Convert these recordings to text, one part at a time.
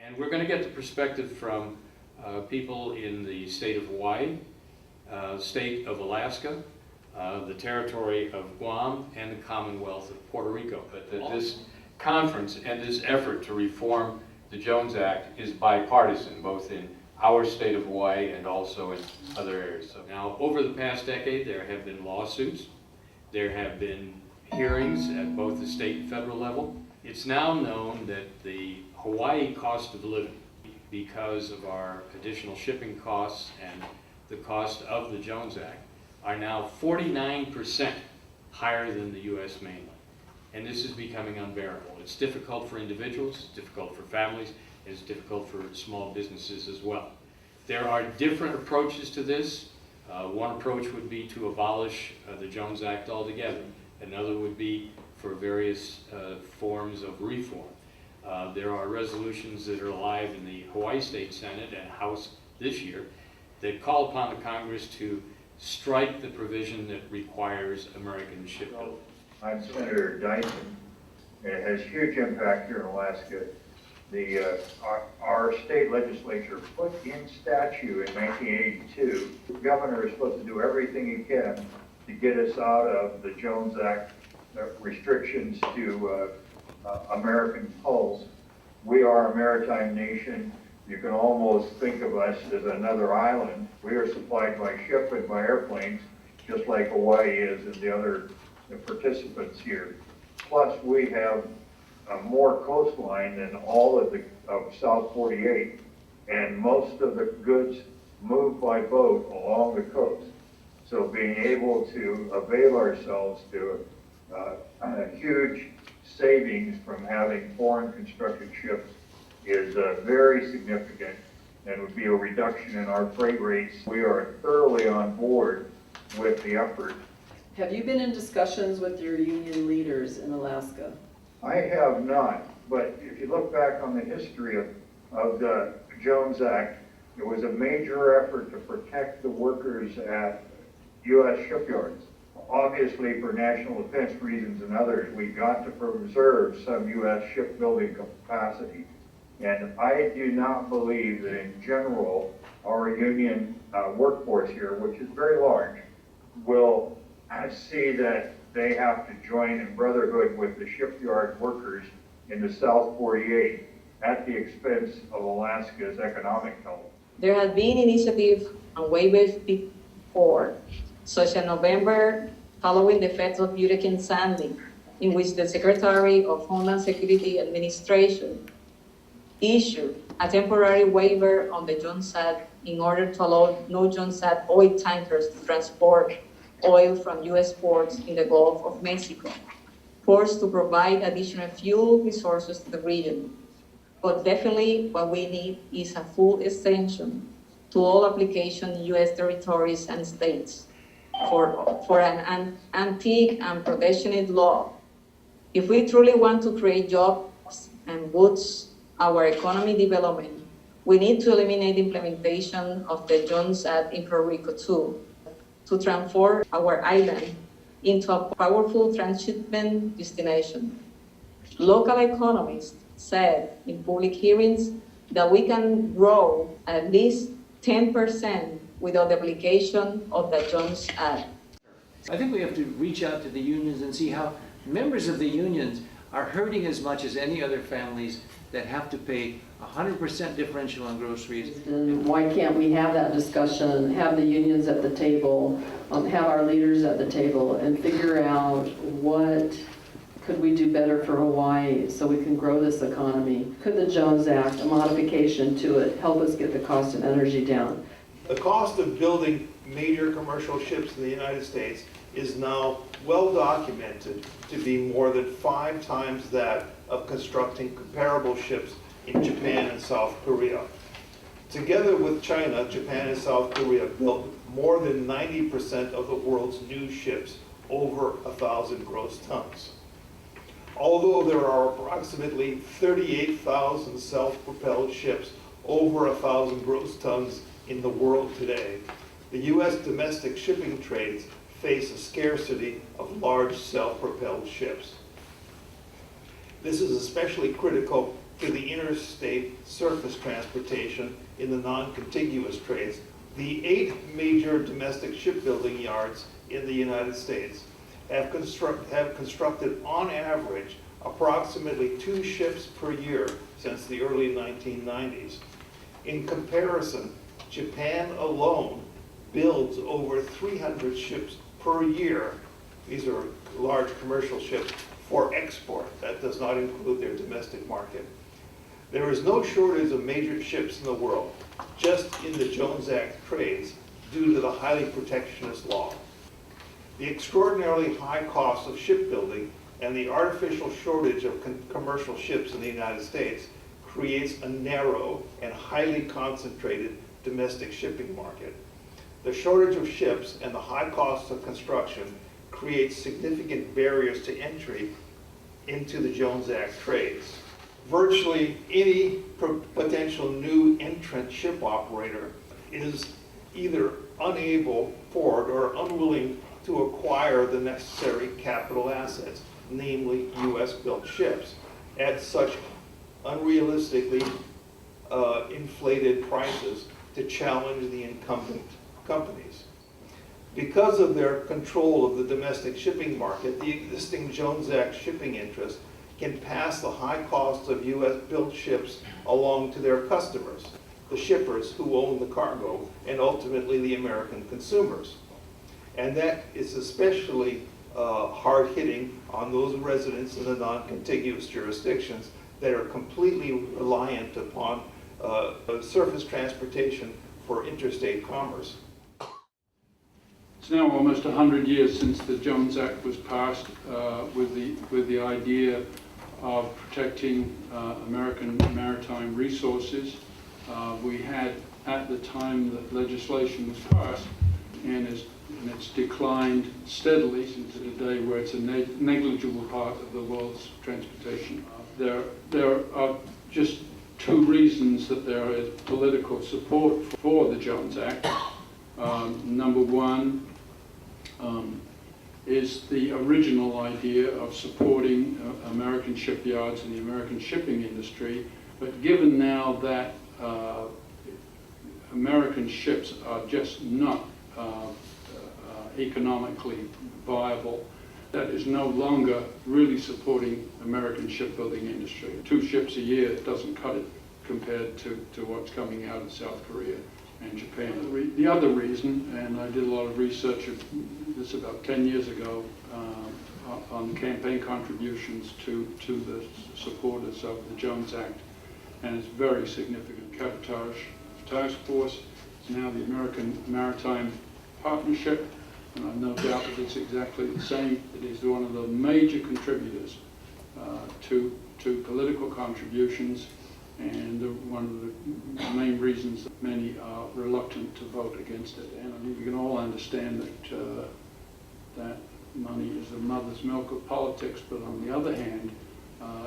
And we're going to get the perspective from people in the state of Hawaii, state of Alaska, the territory of Guam, and the Commonwealth of Puerto Rico. But that this conference and this effort to reform the Jones Act is bipartisan, both in our state of Hawaii and also in other areas. So now, over the past decade, there have been lawsuits. There have been hearings at both the state and federal level. It's now known that the Hawaii cost of living, because of our additional shipping costs and the cost of the Jones Act, are now 49% higher than the U.S. mainland. And this is becoming unbearable. It's difficult for individuals, it's difficult for families, and it's difficult for small businesses as well. There are different approaches to this. One approach would be to abolish the Jones Act altogether. Another would be for various forms of reform. There are resolutions that are alive in the Hawaii State Senate and House this year that call upon the Congress to strike the provision that requires American shipbuilding. I'm Senator Dyson. It has huge impact here in Alaska. Our state legislature put in statute in 1982, the governor is supposed to do everything he can to get us out of the Jones Act restrictions to American hulls. We are a maritime nation. You can almost think of us as another island. We are supplied by ship and by airplanes, just like Hawaii is and the other participants here. Plus, we have more coastline than all of South 48, and most of the goods move by boat along the coast. So being able to avail ourselves to a huge savings from having foreign constructed ships is very significant, and would be a reduction in our freight rates. We are thoroughly on board with the effort. Have you been in discussions with your union leaders in Alaska? I have not, but if you look back on the history of the Jones Act, it was a major effort to protect the workers at U.S. shipyards. Obviously, for national defense reasons and others, we got to preserve some U.S. shipbuilding capacity. And I do not believe that in general, our union workforce here, which is very large, will see that they have to join in brotherhood with the shipyard workers in the South 48 at the expense of Alaska's economic health. There have been initiatives on waivers before, such as November following the effects of Hurricane Sandy, in which the Secretary of Homeland Security Administration issued a temporary waiver on the Jones Act in order to allow no Jones Act oil tankers to transport oil from U.S. ports in the Gulf of Mexico, forced to provide additional fuel resources to the region. But definitely what we need is a full extension to all application in U.S. territories and states for an antique and protectionist law. If we truly want to create jobs and boost our economy development, we need to eliminate the implementation of the Jones Act in Puerto Rico too, to transform our island into a powerful transshipment destination. Local economists said in public hearings that we can grow at least 10% without the application of the Jones Act. I think we have to reach out to the unions and see how members of the unions are hurting as much as any other families that have to pay 100% differential on groceries. And why can't we have that discussion, have the unions at the table, have our leaders at the table, and figure out what could we do better for Hawaii so we can grow this economy? Could the Jones Act, a modification to it, help us get the cost of energy down? The cost of building major commercial ships in the United States is now well documented to be more than 5 times that of constructing comparable ships in Japan and South Korea. Together with China, Japan and South Korea built more than 90% of the world's new ships over 1,000 gross tons. Although there are approximately 38,000 self-propelled ships over 1,000 gross tons in the world today, the U.S. domestic shipping trades face a scarcity of large self-propelled ships. This is especially critical to the interstate surface transportation in the non-contiguous trades, the 8 major domestic shipbuilding yards in the United States have constructed on average approximately 2 ships per year since the early 1990s. In comparison, Japan alone builds over 300 ships per year. These are large commercial ships for export. That does not include their domestic market. There is no shortage of major ships in the world, just in the Jones Act trades, due to the highly protectionist law. The extraordinarily high cost of shipbuilding and the artificial shortage of commercial ships in the United States creates a narrow and highly concentrated domestic shipping market. The shortage of ships and the high cost of construction creates significant barriers to entry into the Jones Act trades. Virtually any potential new entrant ship operator is either unable, afford, or unwilling to acquire the necessary capital assets, namely U.S.-built ships, at such unrealistically inflated prices to challenge the incumbent companies. Because of their control of the domestic shipping market, the existing Jones Act shipping interests can pass the high costs of U.S.-built ships along to their customers, the shippers who own the cargo, and ultimately the American consumers. And that is especially hard-hitting on those residents in the non-contiguous jurisdictions that are completely reliant upon surface transportation for interstate commerce. It's now almost 100 years since the Jones Act was passed with the idea of protecting American maritime resources. We had, at the time that legislation was passed, and it's declined steadily since the day where it's a negligible part of the world's transportation. There are just 2 reasons that there is political support for the Jones Act. Number one is the original idea of supporting American shipyards and the American shipping industry, but given now that American ships are just not economically viable, that is no longer really supporting American shipbuilding industry. 2 ships a year doesn't cut it compared to what's coming out of South Korea and Japan. The other reason, and I did a lot of research of this about 10 years ago on campaign contributions to the supporters of the Jones Act, and it's very significant. Cabotage Task Force is now the American Maritime Partnership, and I've no doubt that it's exactly the same. It is one of the major contributors to political contributions, and one of the main reasons that many are reluctant to vote against it. And I think we can all understand that that money is the mother's milk of politics, but on the other hand,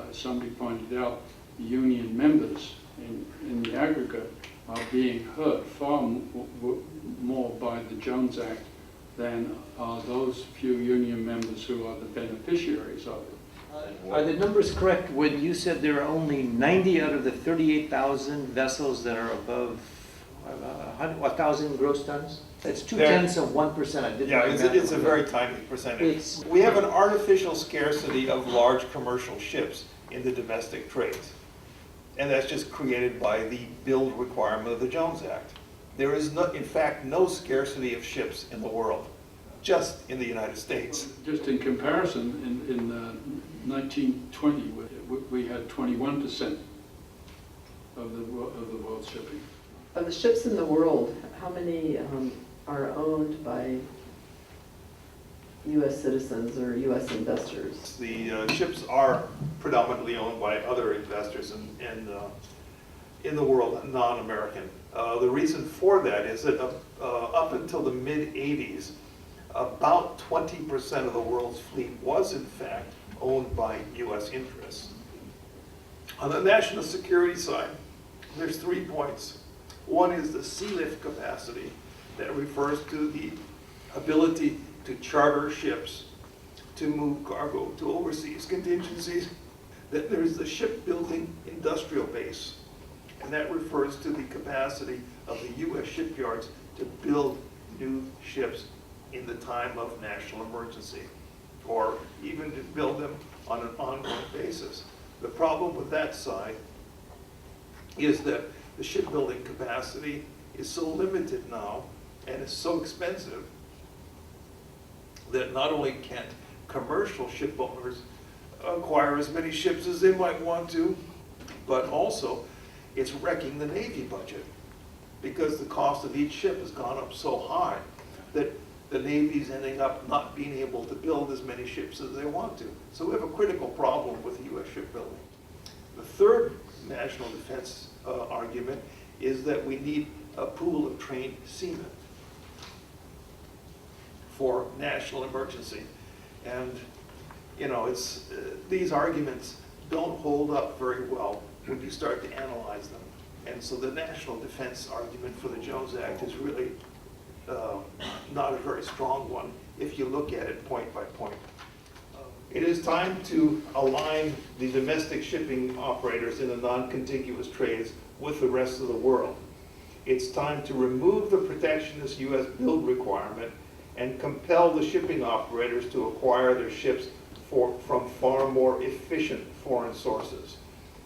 as somebody pointed out, the union members in the aggregate are being hurt far more by the Jones Act than are those few union members who are the beneficiaries of it. Are the numbers correct when you said there are only 90 out of the 38,000 vessels that are above 1,000 gross tons? That's 0.2%. I did. Yeah, it's a very tiny percentage. We have an artificial scarcity of large commercial ships in the domestic trades. And that's just created by the build requirement of the Jones Act. There is, in fact, no scarcity of ships in the world, just in the United States. Just in comparison, in 1920, we had 21% of the world's shipping. Of the ships in the world, how many are owned by U.S. citizens or U.S. investors? The ships are predominantly owned by other investors in the world, non-American. The reason for that is that up until the mid-'80s, about 20% of the world's fleet was in fact owned by U.S. interests. On the national security side, there's 3 points. One is the sea lift capacity that refers to the ability to charter ships to move cargo to overseas contingencies. that there is the shipbuilding industrial base, and that refers to the capacity of the U.S. shipyards to build new ships in the time of national emergency, or even to build them on an ongoing basis. The problem with that side is that the shipbuilding capacity is so limited now and is so expensive that not only can't commercial ship owners acquire as many ships as they might want to, but also it's wrecking the Navy budget because the cost of each ship has gone up so high that the Navy's ending up not being able to build as many ships as they want to. So we have a critical problem with U.S. shipbuilding. The third national defense argument is that we need a pool of trained seamen for national emergency. And, you know, these arguments don't hold up very well when you start to analyze them. And so the national defense argument for the Jones Act is really not a very strong one if you look at it point by point. It is time to align the domestic shipping operators in the non-contiguous trades with the rest of the world. It's time to remove the protectionist U.S. build requirement and compel the shipping operators to acquire their ships from far more efficient foreign sources.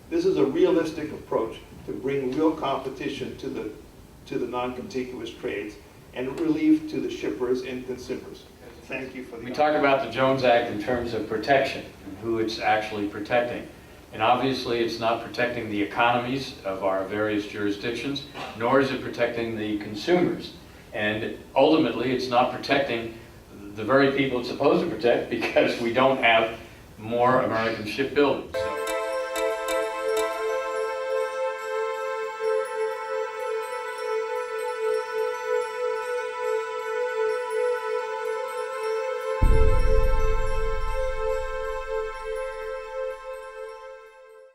This is a realistic approach to bring real competition to the non-contiguous trades and relief to the shippers and consumers. Thank you for the We talk about the Jones Act in terms of protection and who it's actually protecting. And obviously it's not protecting the economies of our various jurisdictions, nor is it protecting the consumers. And ultimately it's not protecting the very people it's supposed to protect because we don't have more American shipbuilding. So